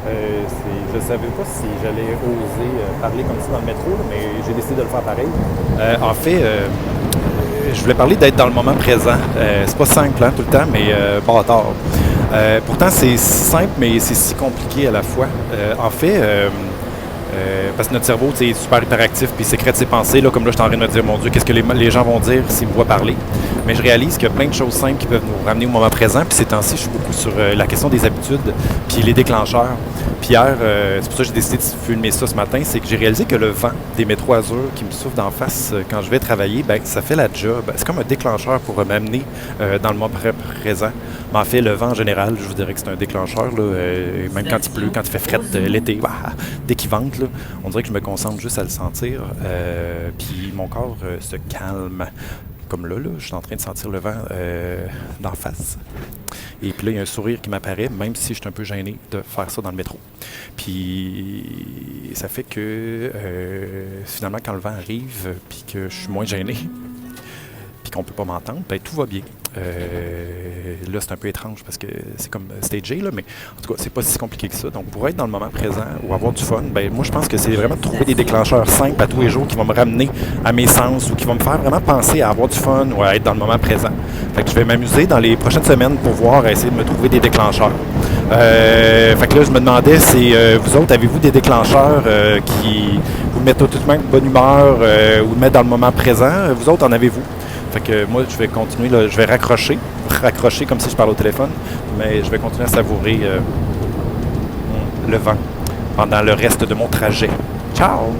Je ne savais pas si j'allais oser parler comme ça dans le métro, là, mais j'ai décidé de le faire pareil. Je voulais parler d'être dans le moment présent. C'est pas simple hein, tout le temps, mais bâtard. Pourtant, c'est si simple, mais c'est si compliqué à la fois. Parce que notre cerveau est super hyperactif puis sécrète ses pensées. Là, comme là, je suis en train de me dire, mon Dieu, qu'est-ce que les gens vont dire s'ils me voient parler. Mais je réalise qu'il y a plein de choses simples qui peuvent nous ramener au moment présent. Puis ces temps-ci, je suis beaucoup sur la question des habitudes puis les déclencheurs. Puis hier, c'est pour ça que j'ai décidé de filmer ça ce matin, c'est que j'ai réalisé que le vent des métros Azur qui me souffle d'en face quand je vais travailler, ben ça fait la job. C'est comme un déclencheur pour m'amener dans le moment présent. Mais en fait, le vent en général, je vous dirais que c'est un déclencheur. Là, même quand il pleut, quand il fait fret l'été, dès qu'il vente, là, on dirait que je me concentre juste à le sentir. Puis mon corps se calme. Comme là, je suis en train de sentir le vent d'en face. Et puis là, il y a un sourire qui m'apparaît, même si je suis un peu gêné de faire ça dans le métro. Puis ça fait que finalement, quand le vent arrive, puis que je suis moins gêné, puis qu'on peut pas m'entendre, ben tout va bien. Là, c'est un peu étrange parce que c'est comme stagé, là, mais en tout cas, c'est pas si compliqué que ça. Donc, pour être dans le moment présent ou avoir du fun, ben moi, je pense que c'est vraiment de trouver des déclencheurs simples à tous les jours qui vont me ramener à mes sens ou qui vont me faire vraiment penser à avoir du fun ou à être dans le moment présent. Fait que je vais m'amuser dans les prochaines semaines pour voir, essayer de me trouver des déclencheurs. Fait que là, je me demandais si vous autres, avez-vous des déclencheurs qui vous mettent automatiquement de bonne humeur ou vous mettent dans le moment présent? Vous autres, en avez-vous? Fait que moi, je vais continuer, là, je vais raccrocher comme si je parlais au téléphone, mais je vais continuer à savourer le vent pendant le reste de mon trajet. Ciao!